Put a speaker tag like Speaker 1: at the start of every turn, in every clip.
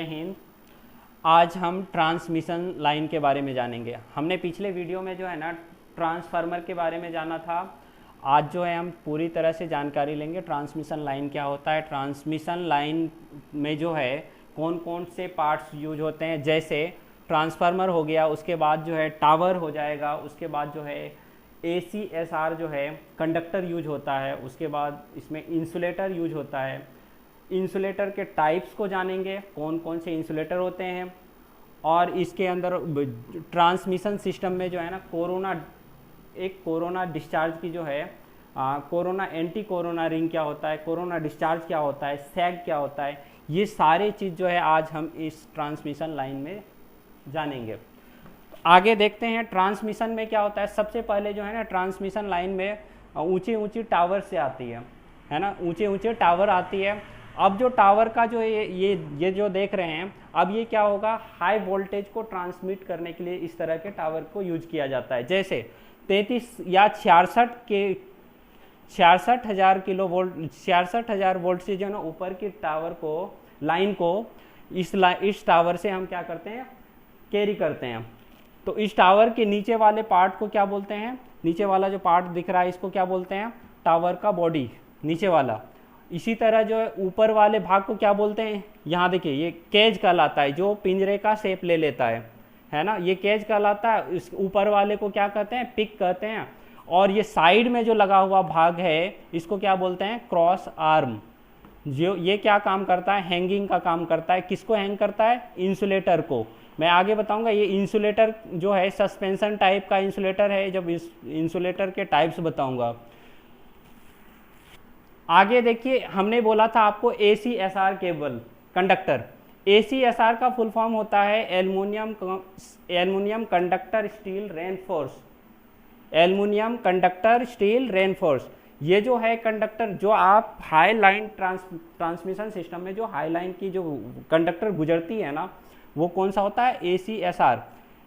Speaker 1: जय हिंद। आज हम ट्रांसमिशन लाइन के बारे में जानेंगे। हमने पिछले वीडियो में जो है ना ट्रांसफार्मर के बारे में जाना था। आज जो है हम पूरी तरह से जानकारी लेंगे ट्रांसमिशन लाइन क्या होता है, ट्रांसमिशन लाइन में जो है कौन कौन से पार्ट्स यूज होते हैं। जैसे ट्रांसफार्मर हो गया, उसके बाद जो है टावर हो जाएगा, उसके बाद जो है ACSR जो है कंडक्टर यूज होता है, उसके बाद इसमें इंसुलेटर यूज होता है। इंसुलेटर के टाइप्स को जानेंगे, कौन कौन से इंसुलेटर होते हैं। और इसके अंदर ट्रांसमिशन सिस्टम में जो है ना कोरोना डिस्चार्ज की जो है कोरोना एंटी कोरोना रिंग क्या होता है, कोरोना डिस्चार्ज क्या होता है, सैग क्या होता है, ये सारे चीज़ जो है आज हम इस ट्रांसमिशन लाइन में जानेंगे। आगे देखते हैं ट्रांसमिशन में क्या होता है। सबसे पहले जो है ना ट्रांसमिशन लाइन में ऊंची ऊंची टावर से आती है ना, ऊंचे ऊंचे टावर आती है। अब जो टावर का जो ये जो देख रहे हैं, अब ये क्या होगा, हाई वोल्टेज को ट्रांसमिट करने के लिए इस तरह के टावर को यूज किया जाता है। जैसे 33 या 66,000 किलो वोल्ट, 66,000 वोल्ट से जो है ना ऊपर की टावर को लाइन को इस टावर से हम क्या करते हैं, कैरी करते हैं। तो इस टावर के नीचे वाले पार्ट को क्या बोलते हैं, नीचे वाला जो पार्ट दिख रहा है इसको क्या बोलते हैं, टावर का बॉडी, नीचे वाला। इसी तरह जो है ऊपर वाले भाग को क्या बोलते हैं, यहाँ देखिए ये केज कहलाता है, जो पिंजरे का शेप ले लेता है ना, ये केज कहलाता है। इस ऊपर वाले को क्या कहते हैं, पिक कहते हैं। और ये साइड में जो लगा हुआ भाग है इसको क्या बोलते हैं, क्रॉस आर्म। जो ये क्या काम करता है, हैंगिंग का काम करता है। किसको हैंग करता है, इंसुलेटर को। मैं आगे बताऊंगा। ये इंसुलेटर जो है सस्पेंशन टाइप का इंसुलेटर है, जब इस इंसुलेटर के टाइप्स बताऊंगा। आगे देखिए, हमने बोला था आपको ACSR केबल कंडक्टर। ACSR का फुल फॉर्म होता है aluminium conductor steel reinforce. Aluminium conductor steel reinforce. ये जो है कंडक्टर, जो आप हाई लाइन ट्रांसमिशन सिस्टम में जो हाई लाइन की जो कंडक्टर गुजरती है ना, वो कौन सा होता है, ACSR।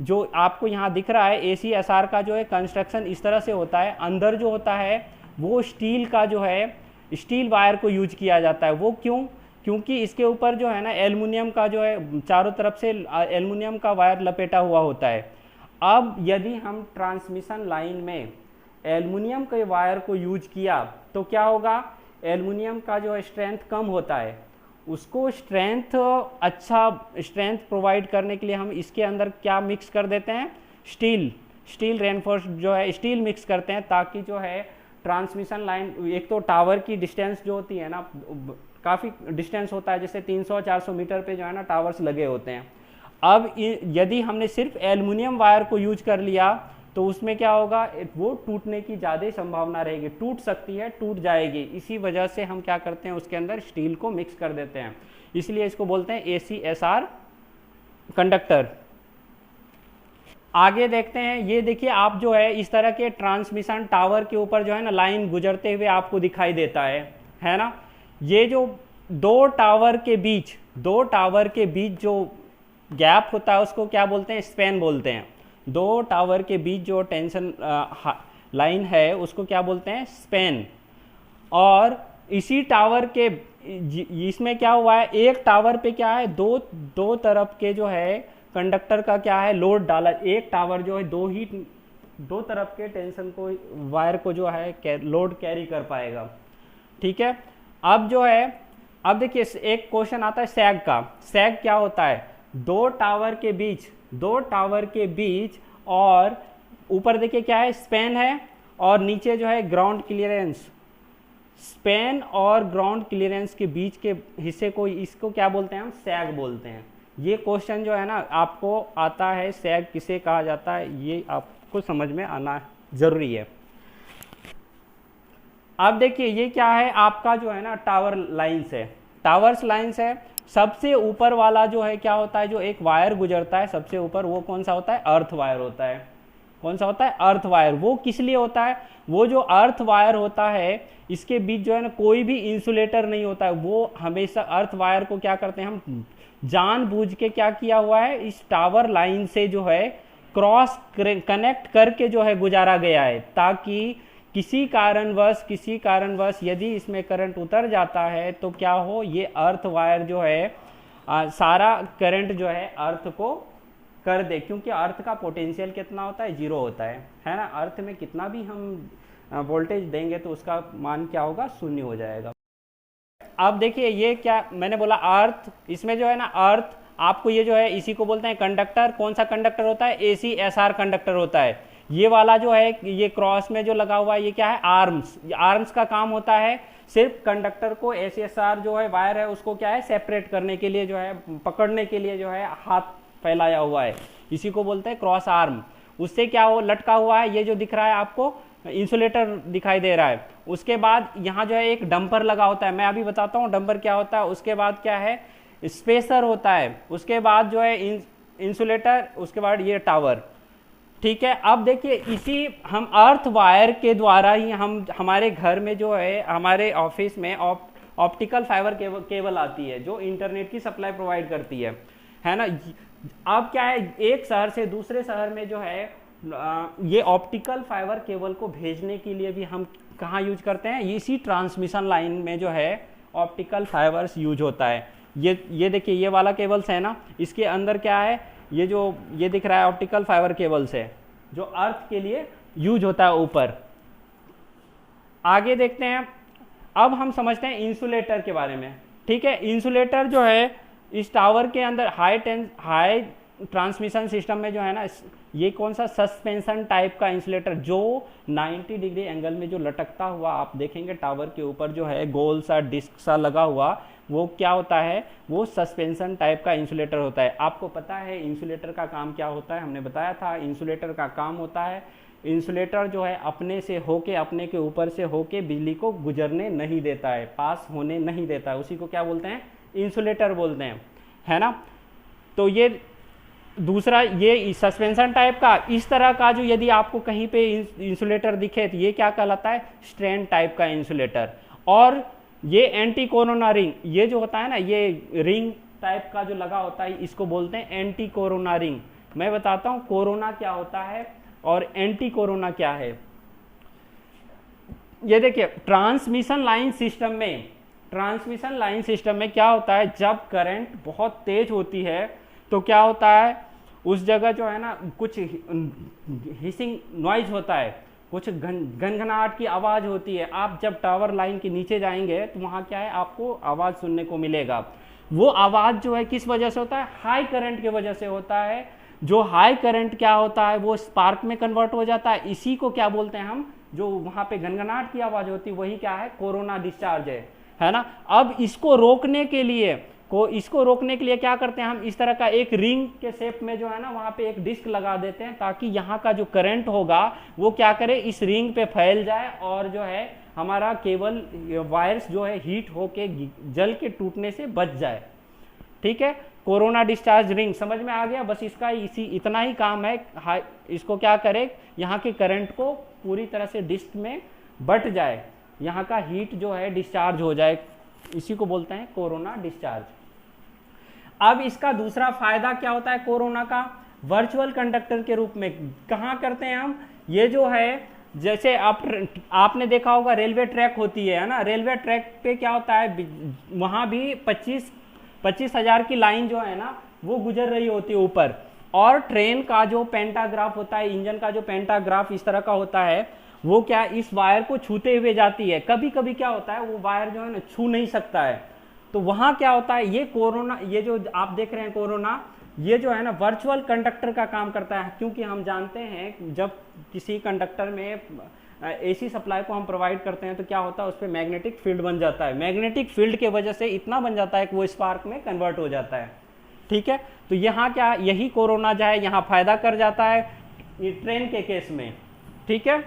Speaker 1: जो आपको यहाँ दिख रहा है ACSR का जो है कंस्ट्रक्शन इस तरह से होता है। अंदर जो होता है वो स्टील का जो है, स्टील वायर को यूज किया जाता है। वो क्यों, क्योंकि इसके ऊपर जो है ना एल्युमिनियम का जो है चारों तरफ से एल्युमिनियम का वायर लपेटा हुआ होता है। अब यदि हम ट्रांसमिशन लाइन में एल्युमिनियम के वायर को यूज किया तो क्या होगा, एल्युमिनियम का जो है स्ट्रेंथ कम होता है। उसको अच्छा स्ट्रेंथ प्रोवाइड करने के लिए हम इसके अंदर क्या मिक्स कर देते हैं, स्टील रेनफोर्स जो है स्टील मिक्स करते हैं, ताकि जो है ट्रांसमिशन लाइन, एक तो टावर की डिस्टेंस जो होती है ना काफ़ी डिस्टेंस होता है, जैसे 300-400 मीटर पे जो है ना टावर्स लगे होते हैं। अब यदि हमने सिर्फ एल्युमिनियम वायर को यूज कर लिया तो उसमें क्या होगा, वो टूटने की ज़्यादा संभावना रहेगी, टूट सकती है, टूट जाएगी। इसी वजह से हम क्या करते हैं, उसके अंदर स्टील को मिक्स कर देते हैं। इसलिए इसको बोलते हैं ACSR कंडक्टर। आगे देखते हैं। ये देखिए, आप जो है इस तरह के ट्रांसमिशन टावर के ऊपर जो है ना लाइन गुजरते हुए आपको दिखाई देता है ना। ये जो दो टावर के बीच जो गैप होता है उसको क्या बोलते हैं, स्पैन बोलते हैं। दो टावर के बीच जो टेंशन लाइन है उसको क्या बोलते हैं, स्पैन। और इसी टावर के इसमें क्या हुआ है, एक टावर पे क्या है, दो तरफ के जो है कंडक्टर का क्या है, लोड डाला। एक टावर जो है दो तरफ के टेंशन को, वायर को जो है लोड कैरी कर पाएगा। ठीक है। अब जो है, अब देखिए एक क्वेश्चन आता है सैग का। सैग क्या होता है, दो टावर के बीच और ऊपर देखिए क्या है, स्पैन है, और नीचे जो है ग्राउंड क्लियरेंस। स्पैन और ग्राउंड क्लियरेंस के बीच के हिस्से को, इसको क्या बोलते हैं, हम सैग बोलते हैं। ये क्वेश्चन जो है ना आपको आता है, सैग किसे कहा जाता है, ये आपको समझ में आना जरूरी है। अब देखिए ये क्या है, आपका जो है ना टावर्स लाइन्स है। सबसे ऊपर वाला जो है क्या होता है, जो एक वायर गुजरता है सबसे ऊपर, वो कौन सा होता है, अर्थ वायर होता है। कौन सा होता है, अर्थ वायर। वो किस लिए होता है, वो जो अर्थ वायर होता है इसके बीच जो है ना कोई भी इंसुलेटर नहीं होता है। वो हमेशा अर्थ वायर को क्या करते हैं, हम जानबूझ के क्या किया हुआ है, इस टावर लाइन से जो है क्रॉस कनेक्ट करके जो है गुजारा गया है, ताकि किसी कारणवश यदि इसमें करंट उतर जाता है तो क्या हो, ये अर्थ वायर जो है सारा करंट जो है अर्थ को कर दे, क्योंकि अर्थ का पोटेंशियल कितना होता है, 0 होता है ना। अर्थ में कितना भी हम वोल्टेज देंगे तो उसका मान क्या होगा, 0 हो जाएगा। अब देखिए ये क्या मैंने बोला, अर्थ, इसमें जो है ना अर्थ आपको ये जो है इसी को बोलते हैं कंडक्टर। कौन सा कंडक्टर होता है, ACSR कंडक्टर होता है। ये वाला जो है ये क्रॉस में जो लगा हुआ है ये क्या है, आर्म्स। आर्म्स का काम होता है सिर्फ कंडक्टर को, ACSR जो है वायर है उसको क्या है सेपरेट करने के लिए, जो है पकड़ने के लिए जो है हाथ फैलाया हुआ है, इसी को बोलते हैं क्रॉस आर्म। उससे क्या हो लटका हुआ है, ये जो दिख रहा है आपको इंसुलेटर दिखाई दे रहा है। उसके बाद यहाँ जो है एक डंपर लगा होता है, मैं अभी बताता हूँ डंपर क्या होता है। उसके बाद क्या है, स्पेसर होता है। उसके बाद जो है इंसुलेटर, उसके बाद ये टावर। ठीक है, अब देखिए इसी हम अर्थ वायर के द्वारा ही हम हमारे घर में जो है, हमारे ऑफिस में ऑप्टिकल फाइबर केबल आती है जो इंटरनेट की सप्लाई प्रोवाइड करती है ना। अब क्या है, एक शहर से दूसरे शहर में जो है ये ऑप्टिकल फाइबर केबल को भेजने के लिए भी हम कहाँ यूज करते हैं, इसी ट्रांसमिशन लाइन में जो है ऑप्टिकल फाइबर्स यूज होता है। ये देखिए ये वाला केबल्स है ना, इसके अंदर क्या है, ये दिख रहा है ऑप्टिकल फाइबर केबल्स है जो अर्थ के लिए यूज होता है ऊपर। आगे देखते हैं, अब हम समझते हैं इंसुलेटर के बारे में। ठीक है, इंसुलेटर जो है इस टावर के अंदर हाई ट्रांसमिशन सिस्टम में जो है ना, ये कौन सा सस्पेंशन टाइप का इंसुलेटर जो 90 डिग्री एंगल में जो लटकता हुआ आप देखेंगे टावर के ऊपर जो है गोल सा डिस्क सा लगा हुआ, वो क्या होता है, वो सस्पेंशन टाइप का इंसुलेटर होता है। आपको पता है इंसुलेटर का काम क्या होता है, हमने बताया था। इंसुलेटर का काम होता है, इंसुलेटर जो है अपने से होके, अपने के ऊपर से होके बिजली को गुजरने नहीं देता है, पास होने नहीं देता है, उसी को क्या बोलते हैं, इंसुलेटर बोलते हैं, है ना। तो ये दूसरा, ये सस्पेंशन टाइप का, इस तरह का जो यदि आपको कहीं पे इंसुलेटर दिखे तो ये क्या कहलाता है, स्ट्रैंड टाइप का इंसुलेटर। और ये एंटी कोरोना रिंग, ये जो होता है ना, ये रिंग टाइप का जो लगा होता है इसको बोलते हैं एंटी कोरोना रिंग। मैं बताता हूँ कोरोना क्या होता है और एंटी कोरोना क्या है। ये देखिए ट्रांसमिशन लाइन सिस्टम में क्या होता है, जब करंट बहुत तेज होती है तो क्या होता है, उस जगह जो है ना कुछ हिसिंग नॉइज होता है, कुछ घनघनाहट की आवाज़ होती है। आप जब टावर लाइन के नीचे जाएंगे तो वहाँ क्या है, आपको आवाज़ सुनने को मिलेगा। वो आवाज़ जो है किस वजह से होता है, हाई करंट की वजह से होता है। जो हाई करंट क्या होता है, वो स्पार्क में कन्वर्ट हो जाता है। इसी को क्या बोलते हैं हम, जो वहाँ पे घनघनाहट की आवाज़ होती है वही क्या है, कोरोना डिस्चार्ज है ना। अब इसको रोकने के लिए क्या करते हैं हम, इस तरह का एक रिंग के शेप में जो है ना वहाँ पे एक डिस्क लगा देते हैं, ताकि यहाँ का जो करंट होगा वो क्या करे, इस रिंग पे फैल जाए और जो है हमारा केबल वायर्स जो है हीट होके जल के टूटने से बच जाए। ठीक है, कोरोना डिस्चार्ज रिंग समझ में आ गया। बस इसका इतना ही काम है, इसको क्या करे, यहाँ के करंट को पूरी तरह से डिस्क में बट जाए, यहाँ का हीट जो है डिस्चार्ज हो जाए, इसी को बोलते हैं कोरोना डिस्चार्ज। अब इसका दूसरा फायदा क्या होता है कोरोना का, वर्चुअल कंडक्टर के रूप में कहाँ करते हैं हम, ये जो है जैसे आपने देखा होगा रेलवे ट्रैक होती है ना, रेलवे ट्रैक पे क्या होता है, वहाँ भी 25,000 की लाइन जो है ना वो गुजर रही होती है ऊपर, और ट्रेन का जो पेंटाग्राफ होता है, इंजन का जो पेंटाग्राफ इस तरह का होता है, वो क्या इस वायर को छूते हुए जाती है। कभी कभी क्या होता है, वो वायर जो है ना छू नहीं सकता है, तो वहाँ क्या होता है, ये कोरोना, ये जो आप देख रहे हैं कोरोना, ये जो है ना वर्चुअल कंडक्टर का काम करता है। क्योंकि हम जानते हैं जब किसी कंडक्टर में एसी सप्लाई को हम प्रोवाइड करते हैं तो क्या होता है, उस पर मैग्नेटिक फील्ड बन जाता है। मैग्नेटिक फील्ड के वजह से इतना बन जाता है कि वो स्पार्क में कन्वर्ट हो जाता है। ठीक है, तो यहाँ क्या, यही कोरोना जो है यहाँ फायदा कर जाता है ट्रेन के केस में। ठीक है,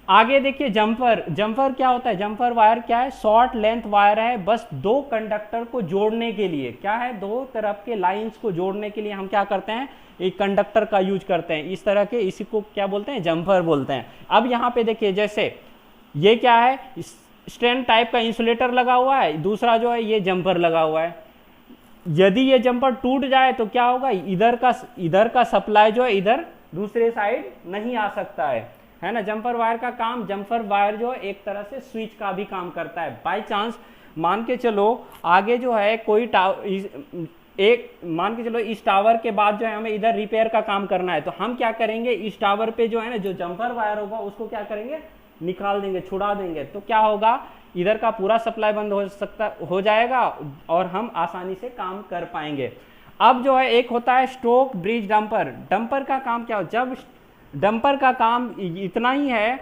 Speaker 1: आगे देखिए जंपर क्या होता है, जंपर वायर क्या है, शॉर्ट लेंथ वायर है, बस दो कंडक्टर को जोड़ने के लिए, क्या है, दो तरफ के लाइंस को जोड़ने के लिए हम क्या करते हैं, एक कंडक्टर का यूज करते हैं इस तरह के, इसी को क्या बोलते हैं, जंपर बोलते हैं। अब यहाँ पे देखिए जैसे ये क्या है, स्ट्रैंड टाइप का इंसुलेटर लगा हुआ है, दूसरा जो है ये जंपर लगा हुआ है। यदि ये जंपर टूट जाए तो क्या होगा, इधर का सप्लाई जो है इधर दूसरे साइड नहीं आ सकता है ना। जंपर वायर का काम, जंपर वायर जो एक तरह से स्विच का भी काम करता है। बाय चांस मान के चलो आगे जो है कोई मान के चलो इस टावर के बाद जो है हमें इधर रिपेयर का काम करना है, तो हम क्या करेंगे, इस टावर पे जो है ना जो जम्पर वायर होगा उसको क्या करेंगे, निकाल देंगे, छुड़ा देंगे, तो क्या होगा, इधर का पूरा सप्लाई बंद हो जाएगा और हम आसानी से काम कर पाएंगे। अब जो है एक होता है स्टोक ब्रिज डंपर। डंपर का काम क्या हो, जब डंपर का काम इतना ही है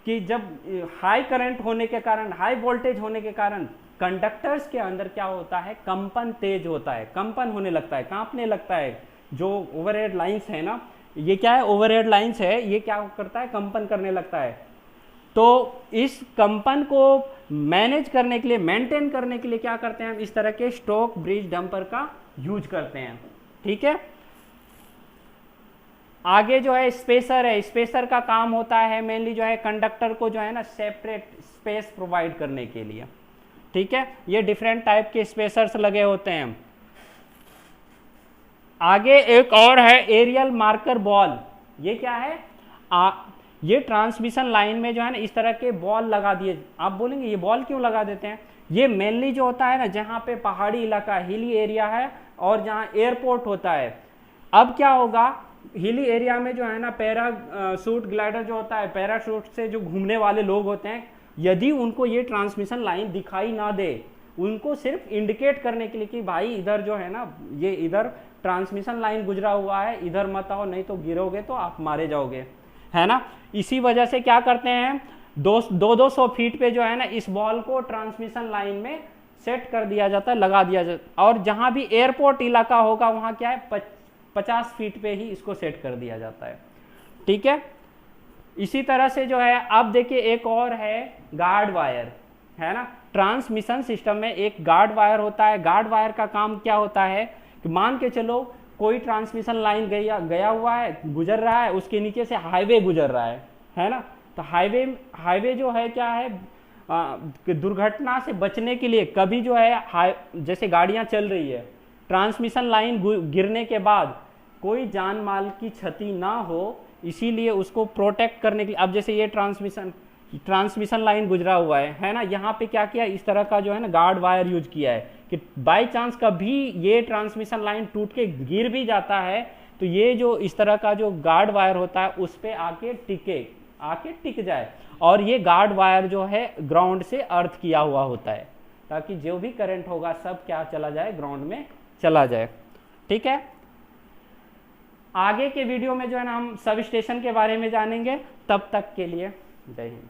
Speaker 1: कि जब हाई करंट होने के कारण, हाई वोल्टेज होने के कारण कंडक्टर्स के अंदर क्या होता है, कंपन तेज होता है, कंपन होने लगता है, कांपने लगता है। जो ओवरहेड लाइंस है ना, ये क्या है, ओवरहेड लाइंस है, ये क्या करता है, कंपन करने लगता है। तो इस कंपन को मैनेज करने के लिए, मेंटेन करने के लिए क्या करते हैं हम, इस तरह के स्टोक ब्रिज डंपर का यूज करते हैं। ठीक है, आगे जो है स्पेसर है। स्पेसर का काम होता है मेनली जो है कंडक्टर को जो है ना सेपरेट स्पेस प्रोवाइड करने के लिए। ठीक है, ये डिफरेंट टाइप के स्पेसर्स लगे होते हैं। आगे एक और है एरियल मार्कर बॉल। ये क्या है, ये ट्रांसमिशन लाइन में जो है ना इस तरह के बॉल लगा दिए। आप बोलेंगे ये बॉल क्यों लगा देते हैं, ये मेनली जो होता है ना जहां पे पहाड़ी इलाका, हिली एरिया है और जहां एयरपोर्ट होता है। अब क्या होगा, हिली एरिया में जो है ना पैराशूट ग्लाइडर जो होता है, पैराशूट से जो घूमने वाले लोग होते हैं, यदि उनको ये ट्रांसमिशन लाइन दिखाई ना दे, उनको सिर्फ इंडिकेट करने के लिए कि भाई इधर जो है ना, ये इधर ट्रांसमिशन लाइन गुजरा हुआ है, इधर मत आओ नहीं तो गिरोगे तो आप मारे जाओगे, है ना। इसी वजह से क्या करते हैं, 200 फीट पे जो है ना इस बॉल को ट्रांसमिशन लाइन में सेट कर दिया जाता है, लगा दिया जाता है। और जहां भी एयरपोर्ट इलाका होगा वहां क्या है, 50 फीट पे ही इसको सेट कर दिया जाता है। ठीक है, इसी तरह से जो है अब देखिए एक और है गार्ड वायर, है ना। ट्रांसमिशन सिस्टम में एक गार्ड वायर होता है। गार्ड वायर का काम क्या होता है कि मान के चलो कोई ट्रांसमिशन लाइन गया हुआ है, गुजर रहा है, उसके नीचे से हाईवे गुजर रहा है ना। तो हाईवे जो है क्या है, दुर्घटना से बचने के लिए कभी जो है जैसे गाड़ियां चल रही है, ट्रांसमिशन लाइन गिरने के बाद कोई जान माल की क्षति ना हो, इसीलिए उसको प्रोटेक्ट करने के लिए, अब जैसे ये ट्रांसमिशन लाइन गुजरा हुआ है ना, यहाँ पे क्या किया, इस तरह का जो है ना गार्ड वायर यूज किया है कि बाई चांस कभी ये ट्रांसमिशन लाइन टूट के गिर भी जाता है तो ये जो इस तरह का जो गार्ड वायर होता है उस पे आके टिक जाए। और ये गार्ड वायर जो है ग्राउंड से अर्थ किया हुआ होता है, ताकि जो भी करंट होगा सब क्या चला जाए, ग्राउंड में चला जाए। ठीक है, आगे के वीडियो में जो है ना हम सब स्टेशन के बारे में जानेंगे। तब तक के लिए जय हिंद।